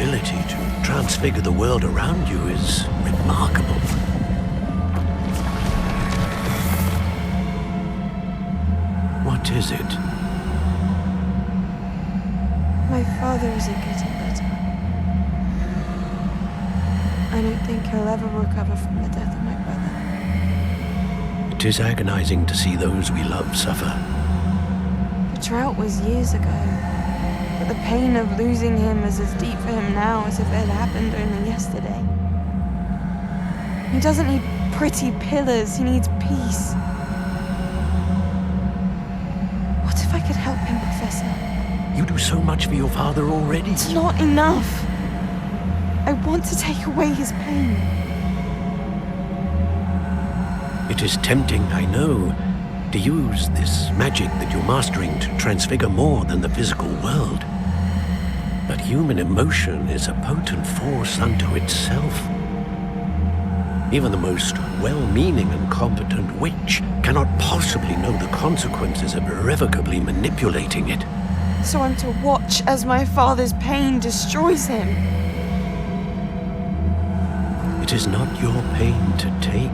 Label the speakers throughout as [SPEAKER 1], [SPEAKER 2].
[SPEAKER 1] ability to transfigure the world around you is remarkable. What is it?
[SPEAKER 2] My father isn't getting better. I don't think he'll ever recover from the death of my brother.
[SPEAKER 1] It is agonizing to see those we love suffer.
[SPEAKER 2] The drought was years ago, but the pain of losing him is as deep for him now as if it had happened only yesterday. He doesn't need pretty pillars, he needs peace. What if I could help him, Professor?
[SPEAKER 1] You do so much for your father already.
[SPEAKER 2] It's not enough. I want to take away his pain.
[SPEAKER 1] It is tempting, I know, to use this magic that you're mastering to transfigure more than the physical world. But human emotion is a potent force unto itself. Even the most well-meaning and competent witch cannot possibly know the consequences of irrevocably manipulating it.
[SPEAKER 2] So I'm to watch as my father's pain destroys him.
[SPEAKER 1] It is not your pain to take.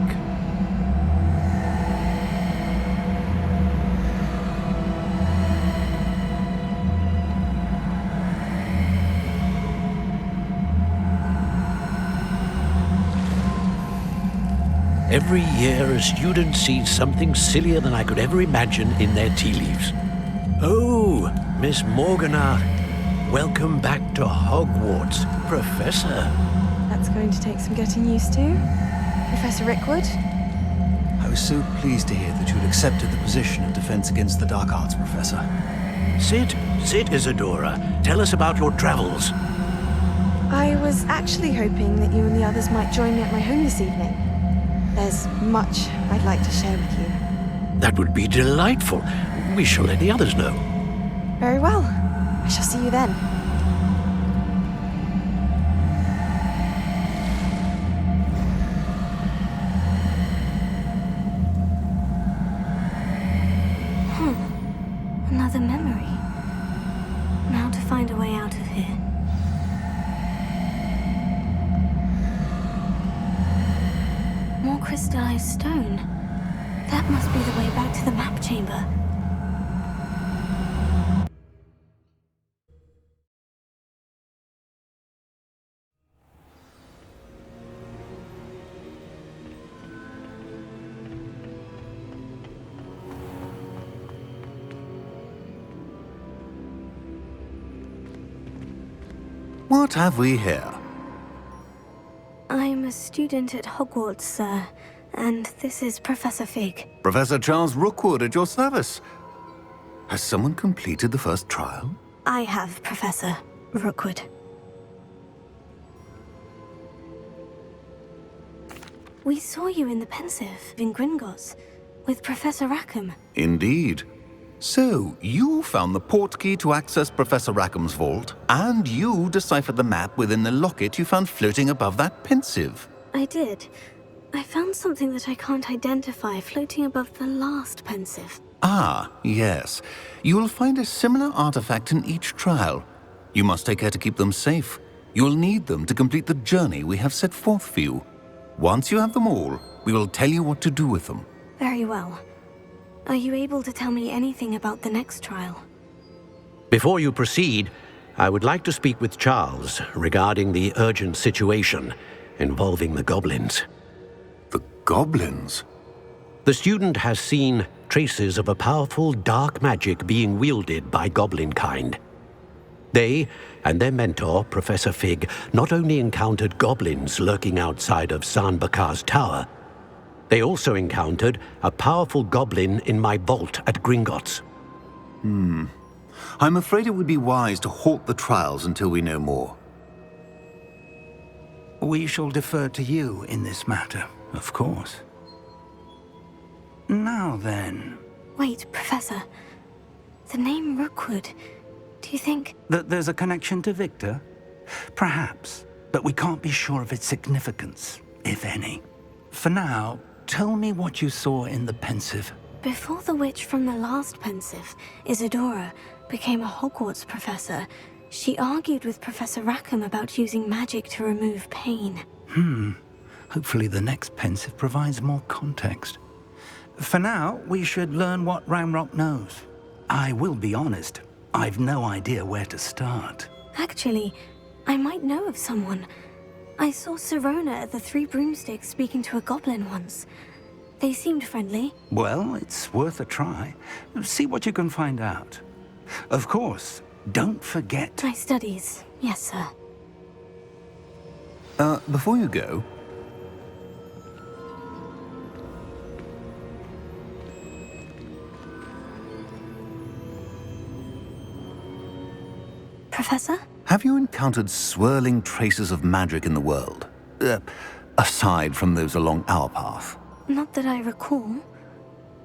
[SPEAKER 1] Every year, a student sees something sillier than I could ever imagine in their tea leaves. Oh, Miss Morganach, welcome back to Hogwarts, Professor.
[SPEAKER 2] That's going to take some getting used to. Professor Rickwood?
[SPEAKER 3] I was so pleased to hear that you'd accepted the position of Defense Against the Dark Arts, Professor.
[SPEAKER 1] Sit, Isadora. Tell us about your travels.
[SPEAKER 2] I was actually hoping that you and the others might join me at my home this evening. There's much I'd like to share with you.
[SPEAKER 1] That would be delightful. We shall let the others know.
[SPEAKER 2] Very well. I shall see you then.
[SPEAKER 4] Another memory. Now to find a way out of here. More crystallized stone. That must be the way back to the map chamber.
[SPEAKER 5] What have we here?
[SPEAKER 4] I'm a student at Hogwarts, sir, and this is Professor Fig.
[SPEAKER 5] Professor Charles Rookwood at your service. Has someone completed the first trial?
[SPEAKER 4] I have, Professor Rookwood. We saw you in the Pensive in Gringotts with Professor Rackham.
[SPEAKER 5] Indeed. So, you found the portkey to access Professor Rackham's vault, and you deciphered the map within the locket you found floating above that Pensive.
[SPEAKER 4] I did. I found something that I can't identify floating above the last Pensive.
[SPEAKER 5] Ah, yes. You will find a similar artifact in each trial. You must take care to keep them safe. You will need them to complete the journey we have set forth for you. Once you have them all, we will tell you what to do with them.
[SPEAKER 4] Very well. Are you able to tell me anything about the next trial?
[SPEAKER 1] Before you proceed, I would like to speak with Charles regarding the urgent situation involving the goblins.
[SPEAKER 5] The goblins?
[SPEAKER 1] The student has seen traces of a powerful dark magic being wielded by goblin kind. They and their mentor, Professor Fig, not only encountered goblins lurking outside of Sanbakar's tower, they also encountered a powerful goblin in my vault at Gringotts.
[SPEAKER 5] I'm afraid it would be wise to halt the trials until we know more.
[SPEAKER 6] We shall defer to you in this matter, of course. Now then...
[SPEAKER 4] Wait, Professor. The name Rookwood. Do you think...
[SPEAKER 6] That there's a connection to Victor? Perhaps, but we can't be sure of its significance, if any. For now, tell me what you saw in the Pensive.
[SPEAKER 4] Before the witch from the last Pensive, Isadora, became a Hogwarts professor, She argued with Professor Rackham about using magic to remove pain.
[SPEAKER 6] Hopefully the next pensive provides more context. For now, we should learn what Ramrock knows. I will be honest, I've no idea where to start.
[SPEAKER 4] Actually, I might know of someone. I saw Sirona at the Three Broomsticks speaking to a goblin once. They seemed friendly.
[SPEAKER 6] Well, it's worth a try. See what you can find out. Of course, don't forget...
[SPEAKER 4] My studies, yes, sir.
[SPEAKER 5] Before you go,
[SPEAKER 4] Professor?
[SPEAKER 5] have you encountered swirling traces of magic in the world? Aside from those along our path.
[SPEAKER 4] Not that I recall.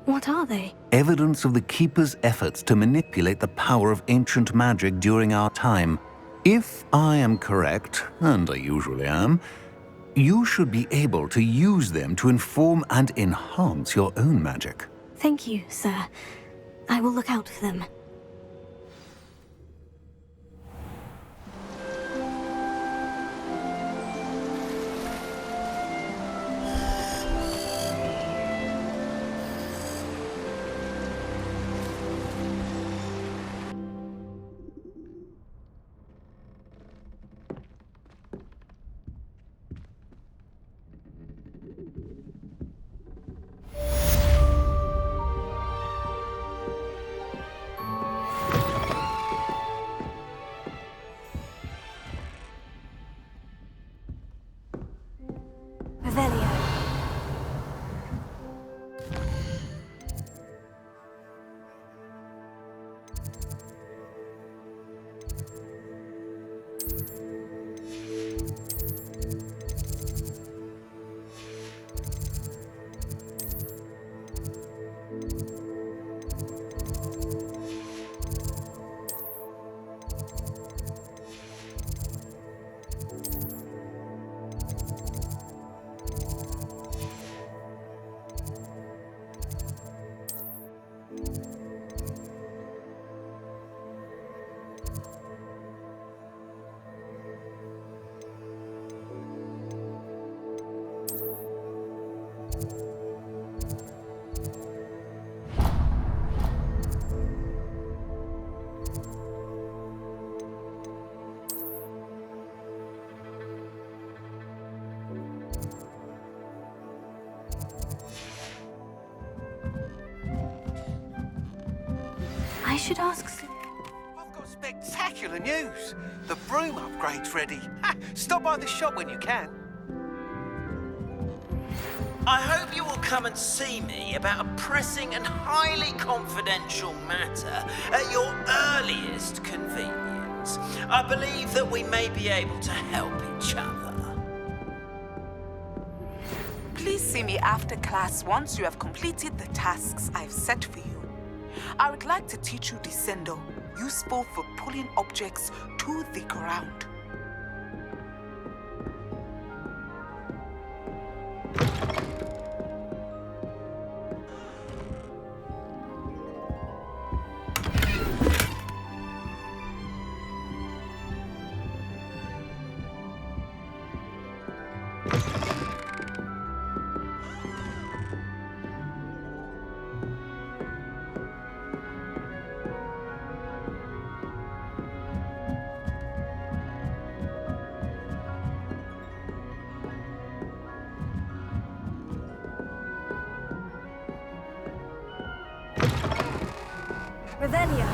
[SPEAKER 4] What are they?
[SPEAKER 5] Evidence of the Keeper's efforts to manipulate the power of ancient magic during our time. If I am correct, and I usually am, you should be able to use them to inform and enhance your own magic.
[SPEAKER 4] Thank you, sir. I will look out for them. Revelio. I should ask...
[SPEAKER 7] I've got spectacular news. The broom upgrade's ready. Ha! Stop by the shop when you can.
[SPEAKER 8] I hope you will come and see me about a pressing and highly confidential matter at your earliest convenience. I believe that we may be able to help each other.
[SPEAKER 9] Please see me after class once you have completed the tasks I've set for you. I would like to teach you Descendo, useful for pulling objects to the ground.
[SPEAKER 4] Revelio.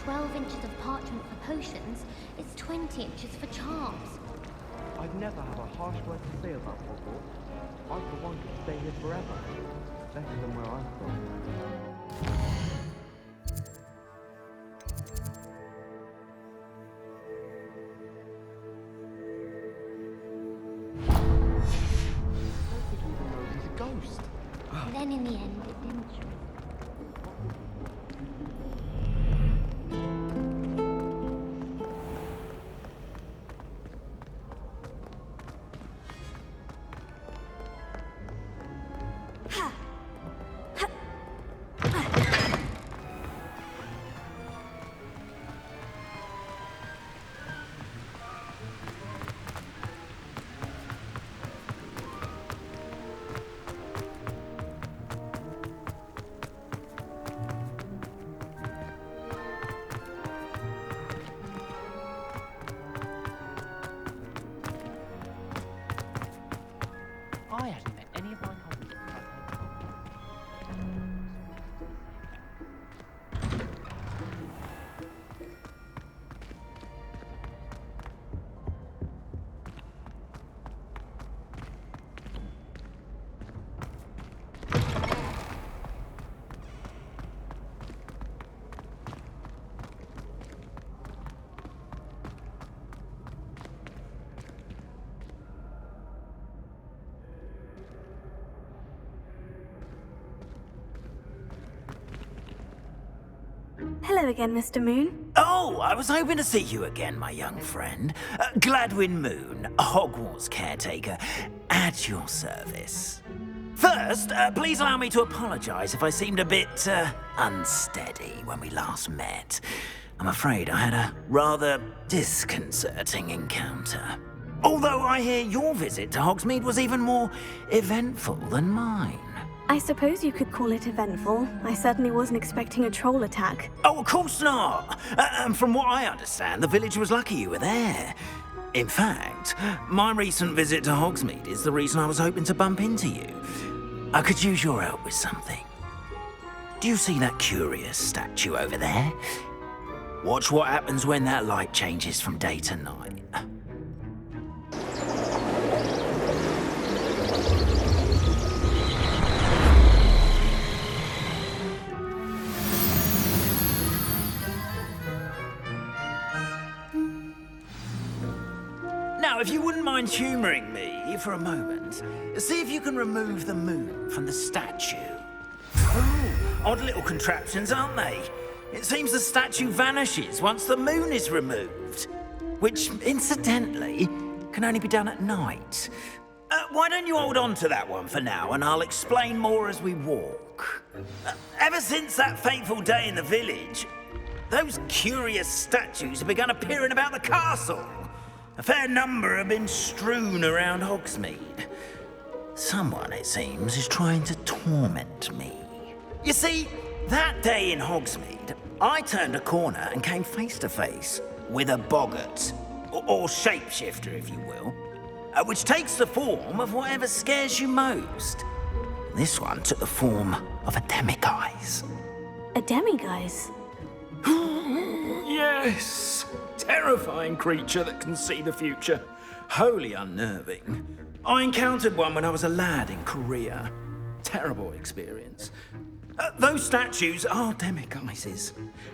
[SPEAKER 10] 12 inches of parchment for potions, it's 20 inches for charms.
[SPEAKER 11] I'd never have a harsh word to say about Hogwarts. I, for one, could stay here forever. Better than where I'm from. He's a ghost.
[SPEAKER 10] And then in the end, it didn't show.
[SPEAKER 11] I hadn't met any of my cousins.
[SPEAKER 4] Hello again, Mr. Moon.
[SPEAKER 8] Oh, I was hoping to see you again, my young friend. Gladwin Moon, Hogwarts caretaker, at your service. First, please allow me to apologize if I seemed a bit unsteady when we last met. I'm afraid I had a rather disconcerting encounter. Although I hear your visit to Hogsmeade was even more eventful than mine.
[SPEAKER 4] I suppose you could call it eventful. I certainly wasn't expecting a troll attack.
[SPEAKER 8] Oh, of course not. And from what I understand, the village was lucky you were there. In fact, my recent visit to Hogsmeade is the reason I was hoping to bump into you. I could use your help with something. Do you see that curious statue over there? Watch what happens when that light changes from day to night. Now, if you wouldn't mind humouring me for a moment, see if you can remove the moon from the statue. Oh, odd little contraptions, aren't they? It seems the statue vanishes once the moon is removed, which, incidentally, can only be done at night. Why don't you hold on to that one for now, and I'll explain more as we walk. Ever since that fateful day in the village, those curious statues have begun appearing about the castle. A fair number have been strewn around Hogsmeade. Someone, it seems, is trying to torment me. You see, that day in Hogsmeade, I turned a corner and came face to face with a boggart, or shapeshifter, if you will, which takes the form of whatever scares you most. This one took the form of a demiguise.
[SPEAKER 4] A demiguise?
[SPEAKER 8] Yes! Terrifying creature that can see the future. Wholly unnerving. I encountered one when I was a lad in Korea. Terrible experience. Those statues are demiguises.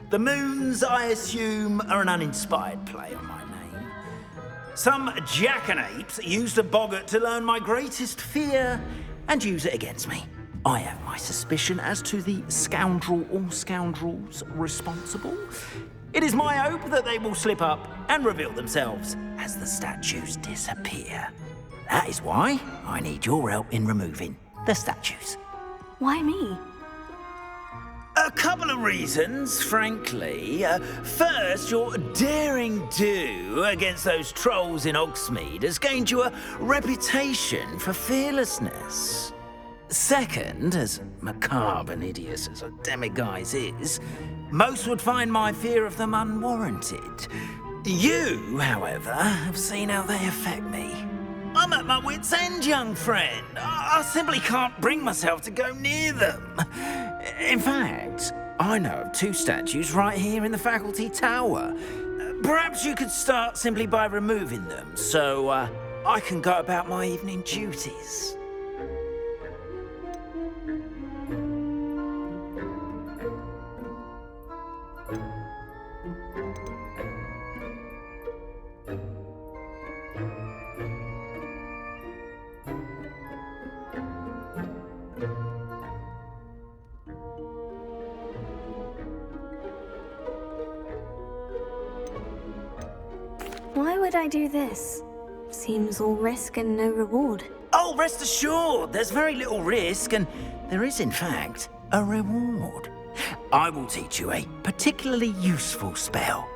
[SPEAKER 8] The moons, I assume, are an uninspired play on my name. Some jackanapes used a boggart to learn my greatest fear and use it against me. I have my suspicion as to the scoundrel or scoundrels responsible. It is my hope that they will slip up and reveal themselves as the statues disappear. That is why I need your help in removing the statues.
[SPEAKER 4] Why me?
[SPEAKER 8] A couple of reasons, frankly. First, your daring do against those trolls in Hogsmeade has gained you a reputation for fearlessness. Second, as macabre and hideous as a demiguise is, most would find my fear of them unwarranted. You, however, have seen how they affect me. I'm at my wit's end, young friend. I simply can't bring myself to go near them. In fact, I know of 2 statues right here in the faculty tower. Perhaps you could start simply by removing them, so I can go about my evening duties.
[SPEAKER 4] Why would I do this? Seems all risk and no reward.
[SPEAKER 8] Oh, rest assured, there's very little risk, and there is, in fact, a reward. I will teach you a particularly useful spell.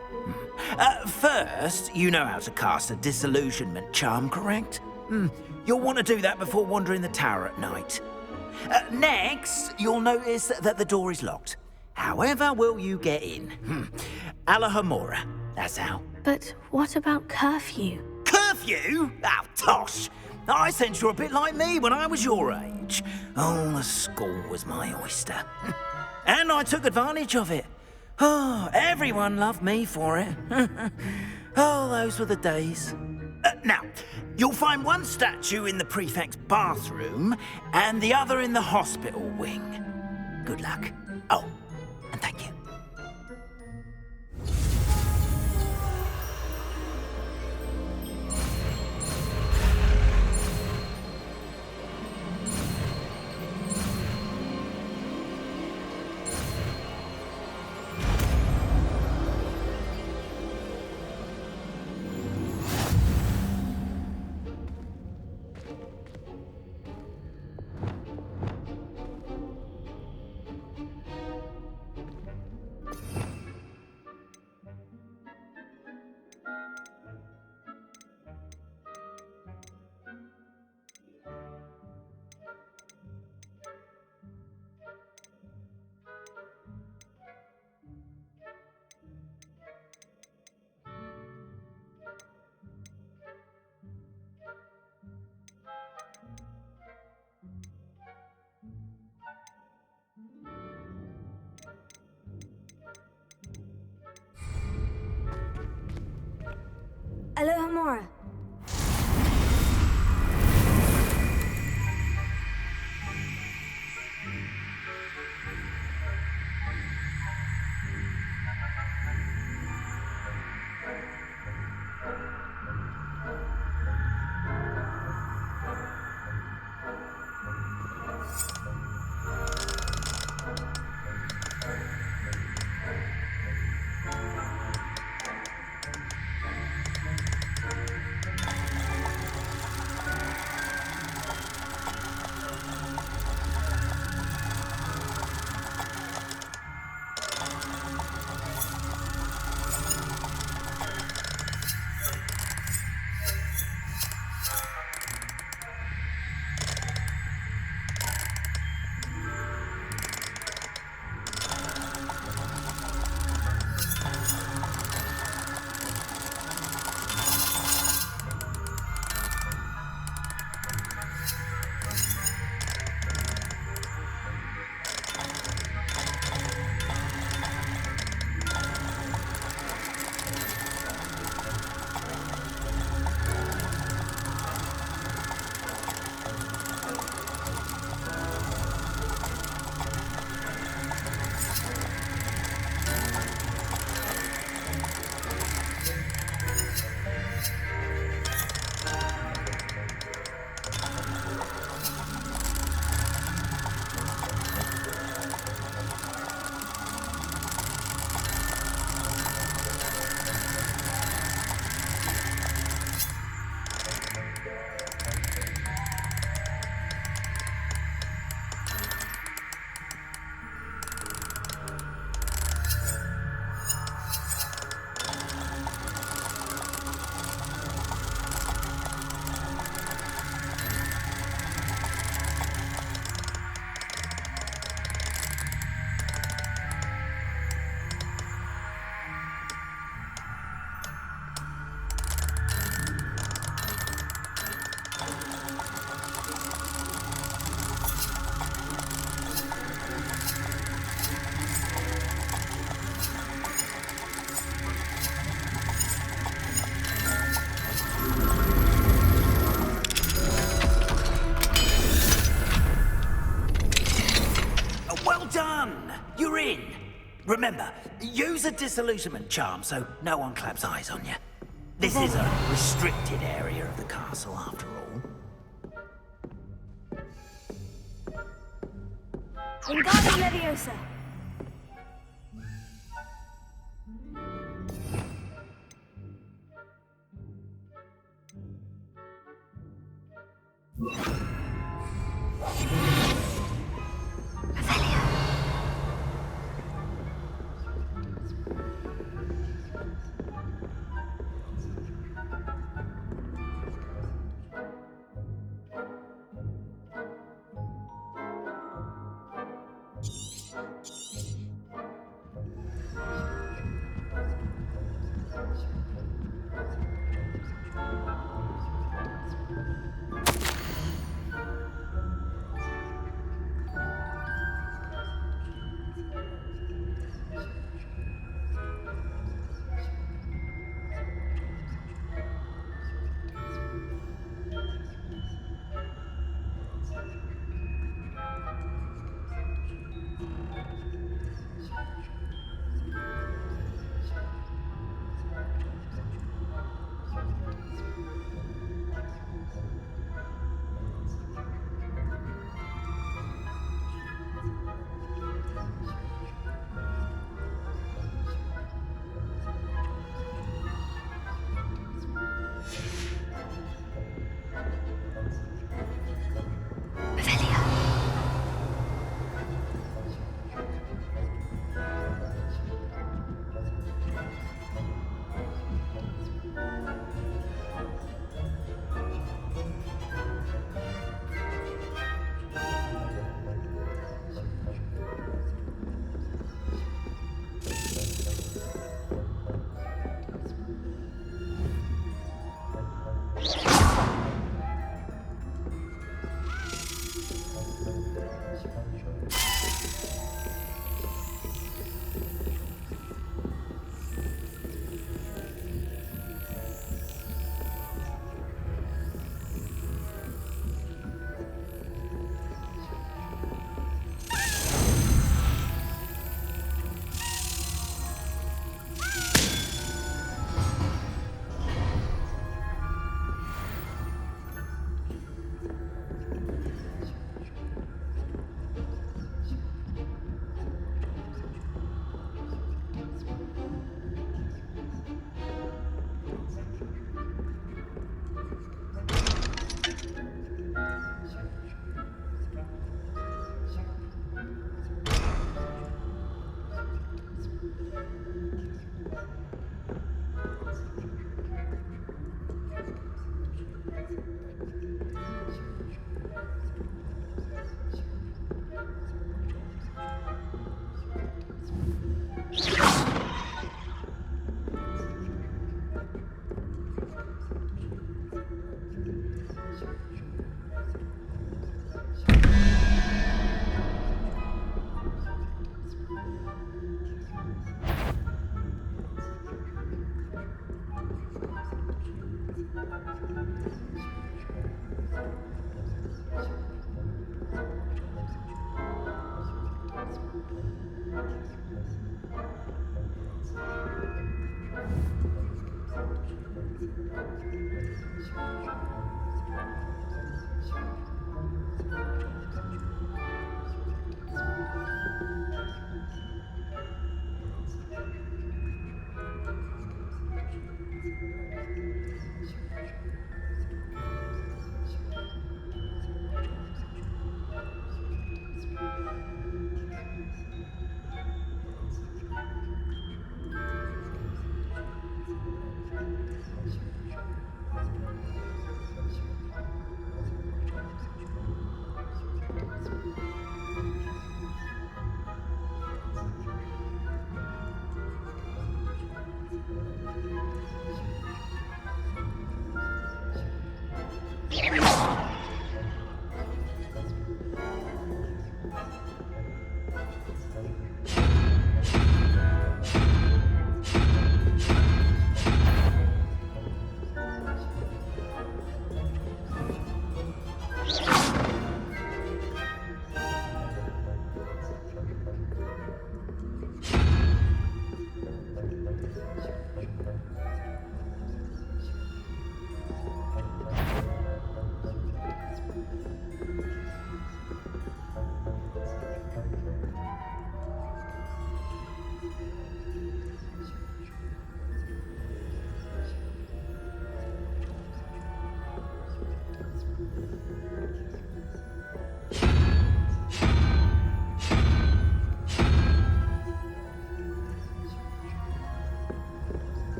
[SPEAKER 8] First, you know how to cast a disillusionment charm, correct? You'll want to do that before wandering the tower at night. Next, you'll notice that the door is locked. However will you get in? Alahomora, that's how.
[SPEAKER 4] But what about curfew?
[SPEAKER 8] Curfew? Oh, tosh! I sense you're a bit like me when I was your age. Oh, the school was my oyster. And I took advantage of it. Oh, everyone loved me for it. Oh, those were the days. Now, you'll find one statue in the prefect's bathroom and the other in the hospital wing. Good luck. Oh, and thank you.
[SPEAKER 4] Alahomora.
[SPEAKER 8] Remember, use a disillusionment charm so no one claps eyes on you. This is a restricted area of the castle, after all.
[SPEAKER 4] Wingardium Leviosa.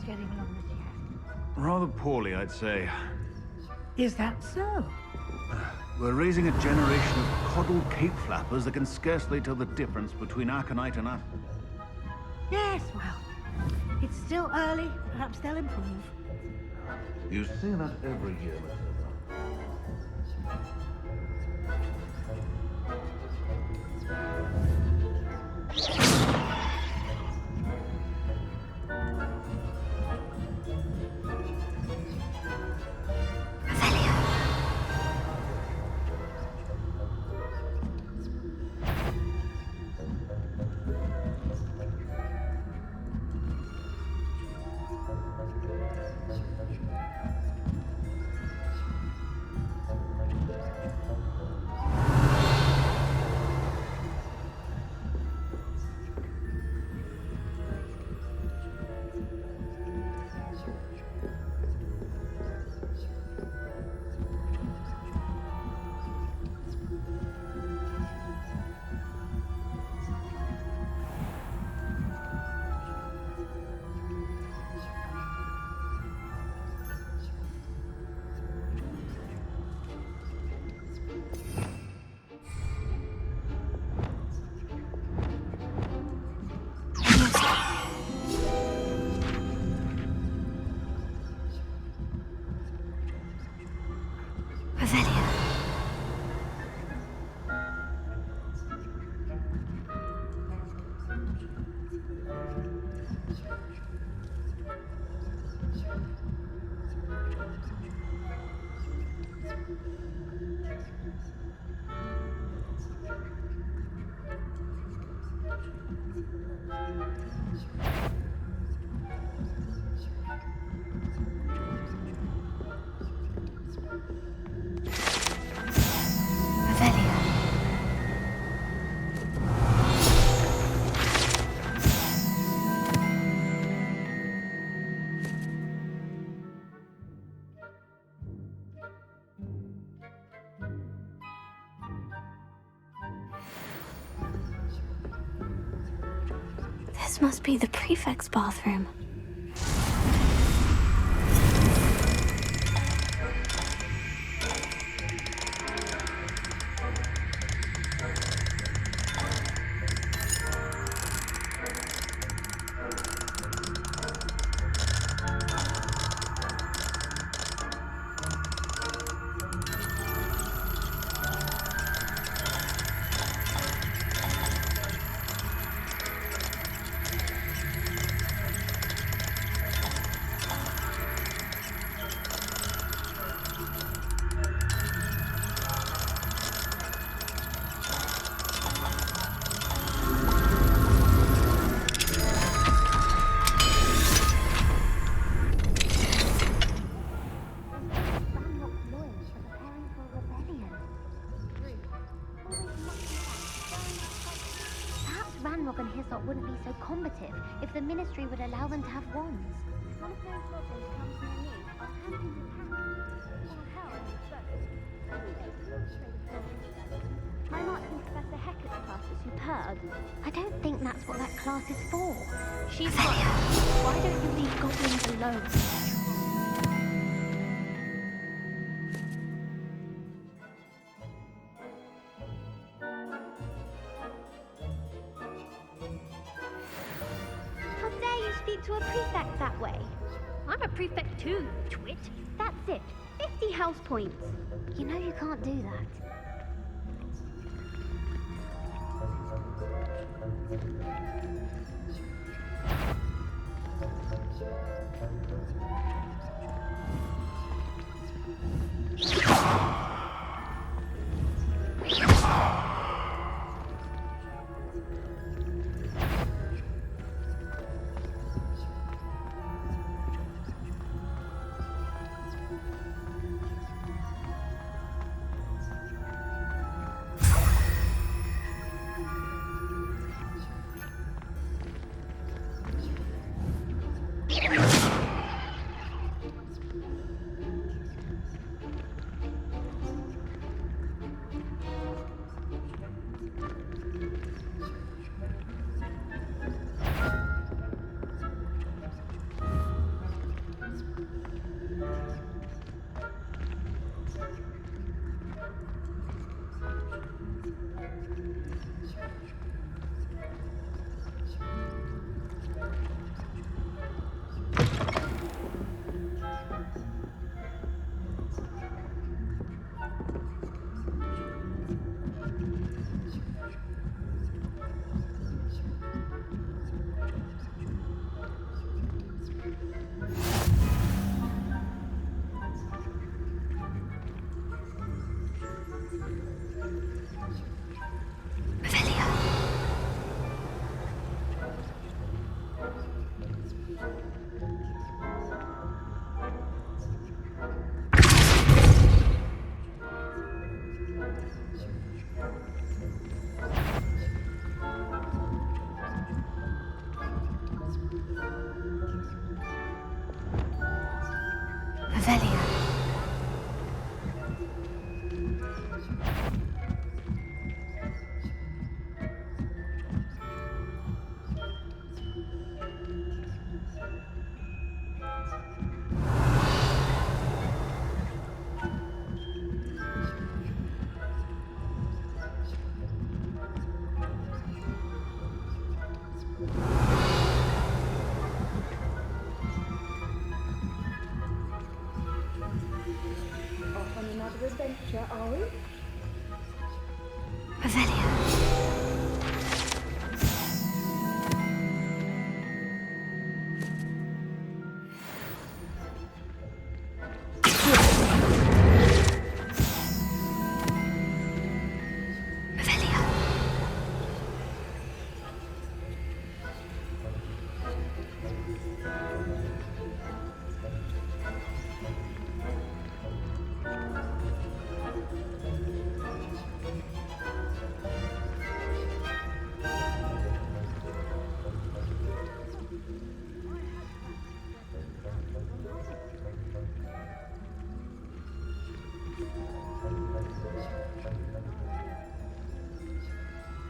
[SPEAKER 12] Hogwarts getting along this year?
[SPEAKER 3] Rather poorly, I'd say.
[SPEAKER 12] Is that so?
[SPEAKER 3] We're raising a generation of coddled cape flappers that can scarcely tell the difference between aconite and
[SPEAKER 12] Yes, well, it's still early. Perhaps they'll improve.
[SPEAKER 3] You say that every year, Matilda.
[SPEAKER 4] This must be the prefect's bathroom.
[SPEAKER 10] Wouldn't be so combative if the Ministry would allow them to have wands. One of those goblins comes near me, I'll hand him his hat. Or help, my marching Professor Hecat's class is superb. I don't think that's what that class is for. She's right. Why don't you leave goblins alone? To a prefect that way. I'm a prefect too, twit. That's it. 50 house points. You know you can't do that.
[SPEAKER 12] are we?
[SPEAKER 4] Revelio.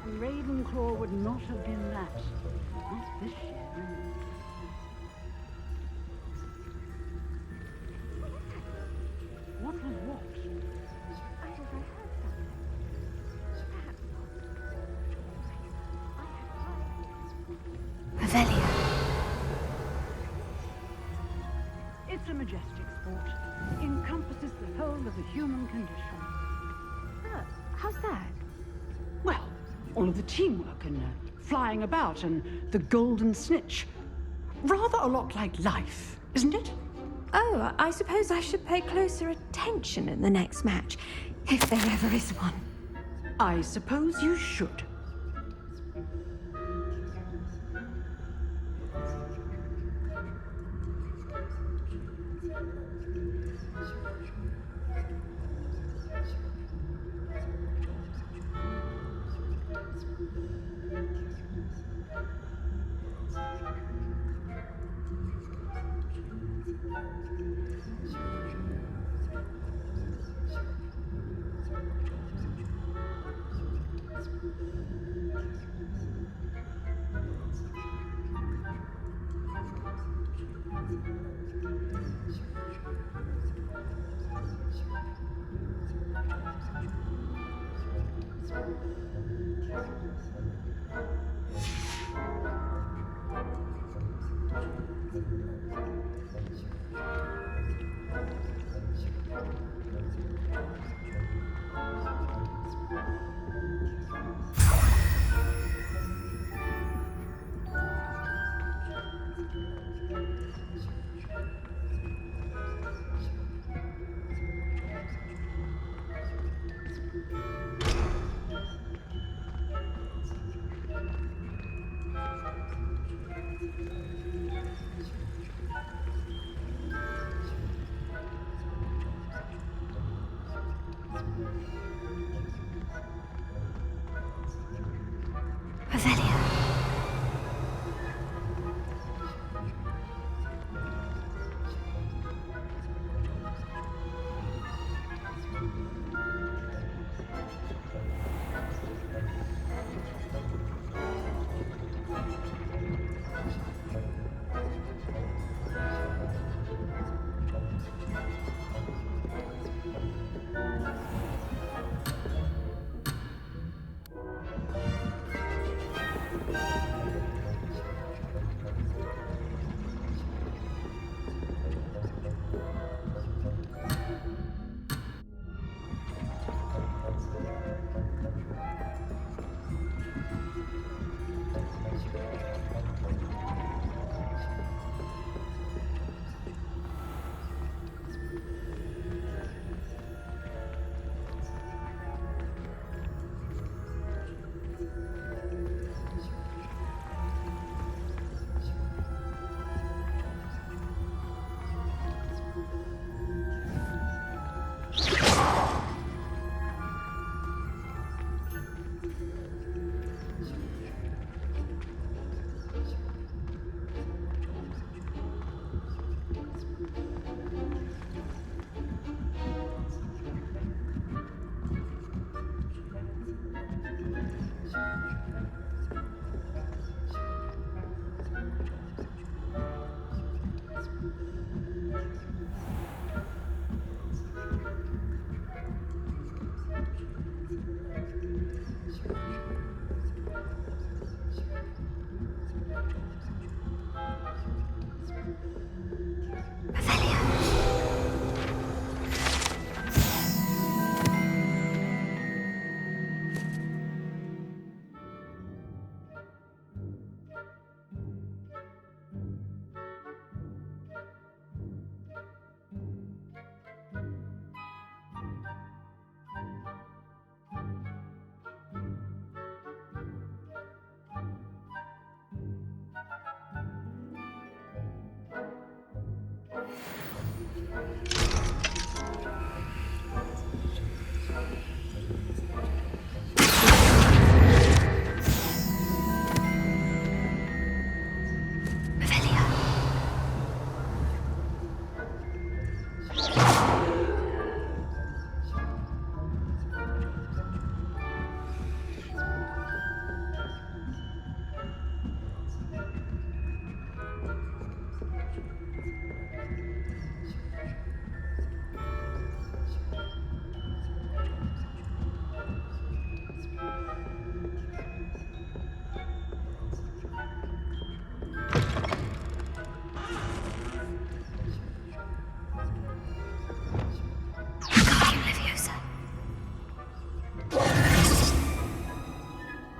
[SPEAKER 12] And Ravenclaw would not have been that. Not this year. What was what?
[SPEAKER 10] I thought I heard something. Perhaps not.
[SPEAKER 4] Revelio.
[SPEAKER 12] It's a majestic sport. Encompasses the whole of the human condition.
[SPEAKER 10] Oh, how's that?
[SPEAKER 12] Well, all of the teamwork and flying about and the golden snitch. Rather a lot like life, isn't it?
[SPEAKER 2] Oh, I suppose I should pay closer attention in the next match, if there ever is one.
[SPEAKER 12] I suppose you should.
[SPEAKER 4] Revelio.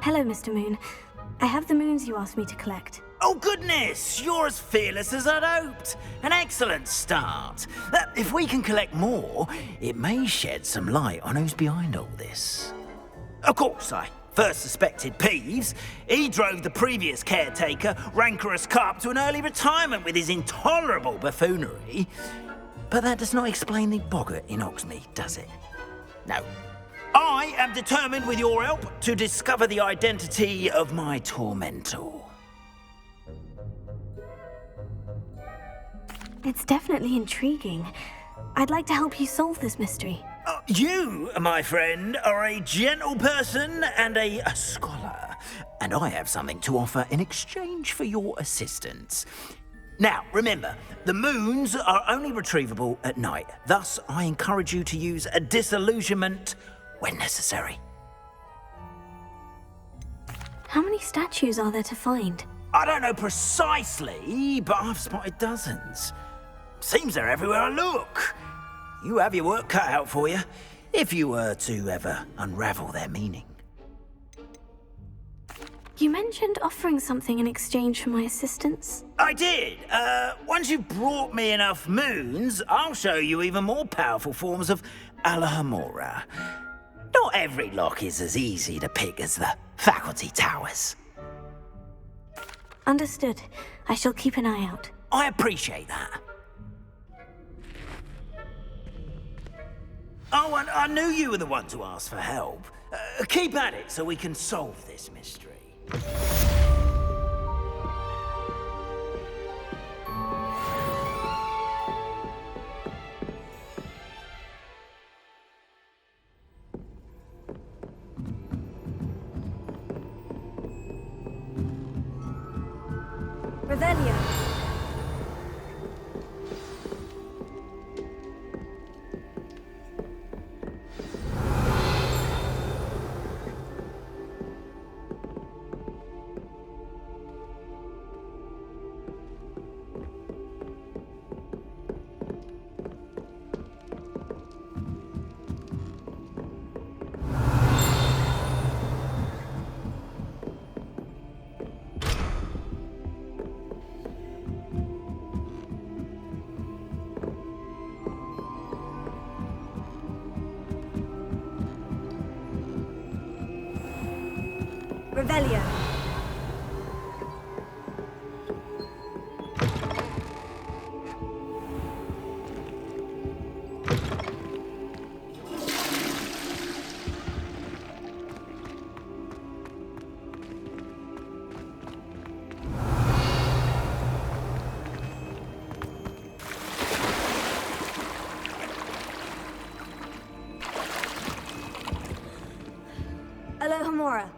[SPEAKER 4] Hello, Mr. Moon. I have the moons you asked me to collect.
[SPEAKER 8] Oh, goodness! You're as fearless as I'd hoped. An excellent start. If we can collect more, it may shed some light on who's behind all this. Of course, I first suspected Peeves. He drove the previous caretaker, Rancorous Carp, to an early retirement with his intolerable buffoonery. But that does not explain the boggart in Hogsmeade, does it? No. I am determined, with your help, to discover the identity of my tormentor.
[SPEAKER 4] It's definitely intriguing. I'd like to help you solve this mystery.
[SPEAKER 8] You, my friend, are a gentle person and a scholar, and I have something to offer in exchange for your assistance. Now, remember, the moons are only retrievable at night. Thus, I encourage you to use a disillusionment when necessary.
[SPEAKER 4] How many statues are there to find?
[SPEAKER 8] I don't know precisely, but I've spotted dozens. Seems they're everywhere I look. You have your work cut out for you, if you were to ever unravel their meaning.
[SPEAKER 4] You mentioned offering something in exchange for my assistance.
[SPEAKER 8] I did. Once you've brought me enough moons, I'll show you even more powerful forms of Alohomora. Not every lock is as easy to pick as the faculty towers.
[SPEAKER 4] Understood. I shall keep an eye out.
[SPEAKER 8] I appreciate that. Oh, and I knew you were the one to ask for help. Keep at it so we can solve this mystery.
[SPEAKER 4] Revelio. Revelio. Alohomora.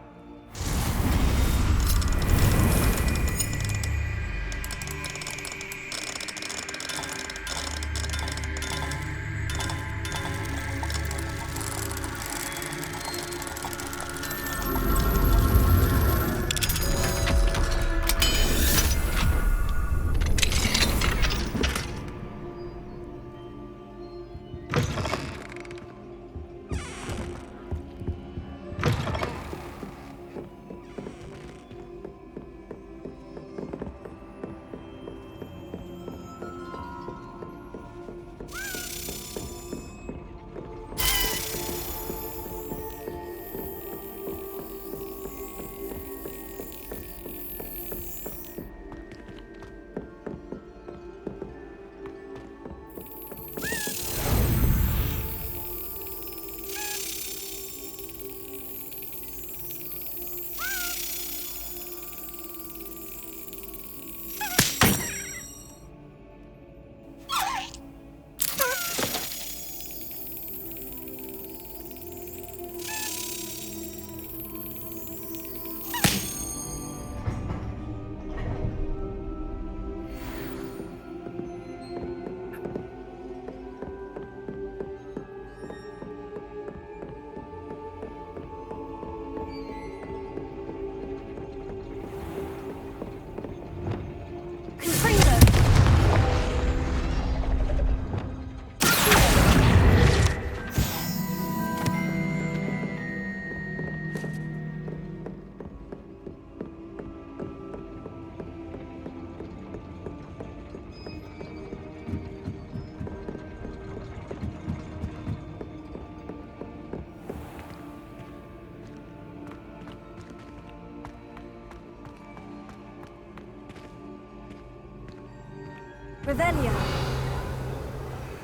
[SPEAKER 13] Revelio.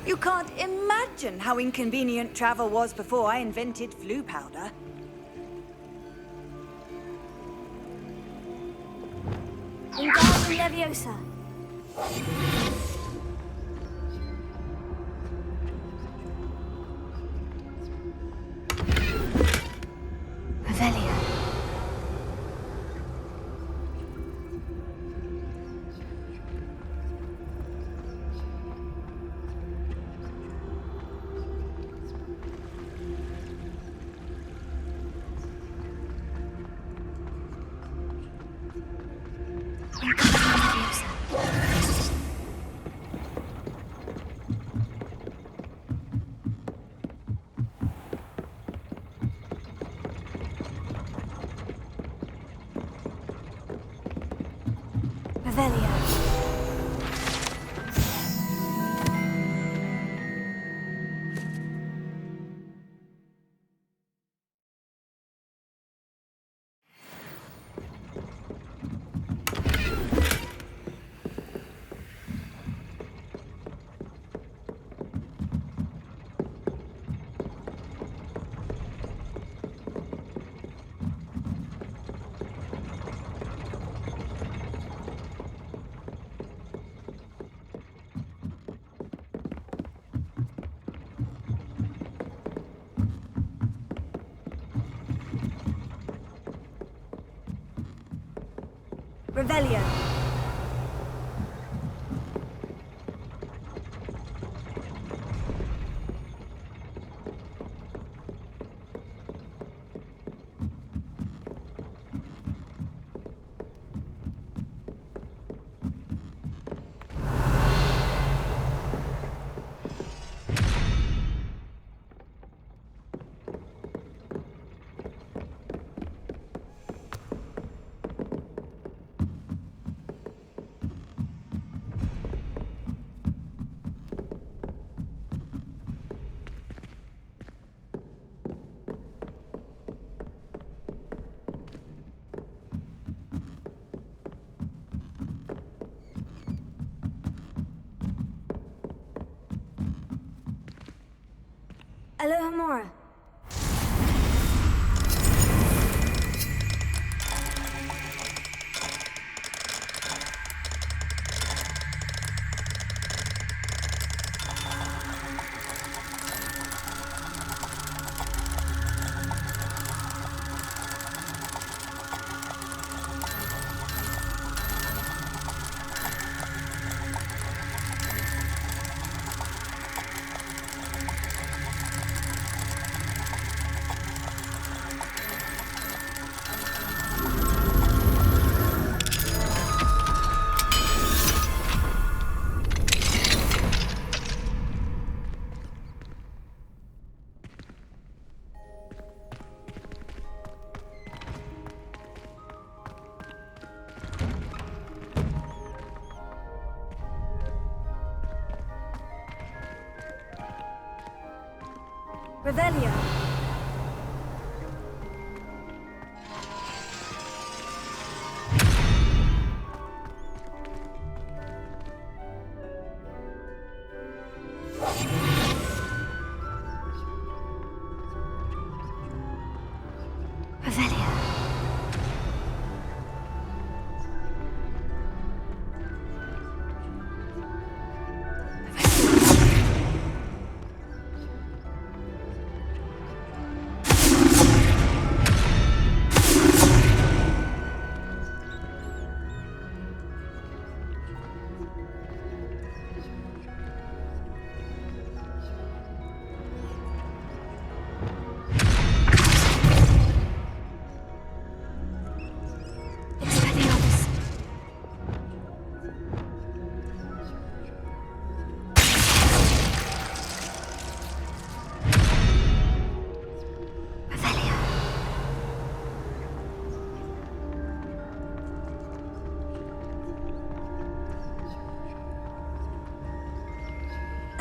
[SPEAKER 13] You can't imagine how inconvenient travel was before I invented flu powder.
[SPEAKER 4] Wingardium Leviosa. Revelio. Revelio. Revelio. Alohomora. Revelio. Revelio.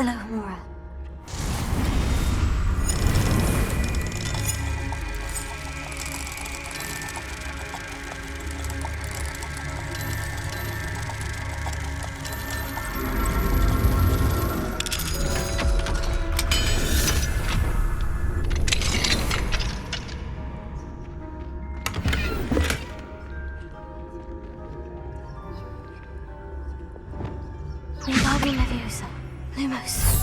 [SPEAKER 4] Alohomora. Wingardium Leviosa. Lumos.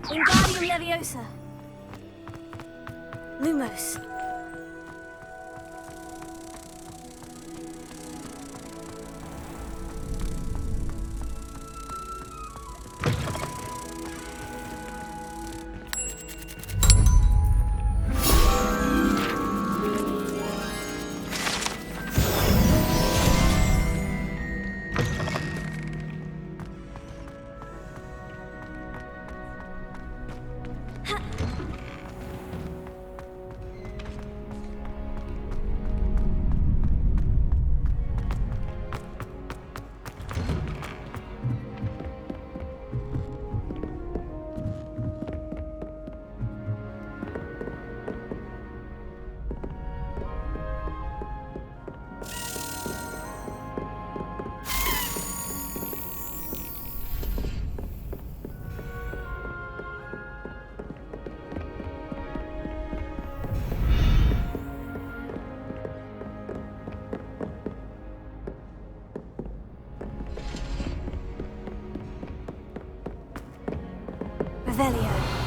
[SPEAKER 4] Wingardium Leviosa. Lumos. Revelio.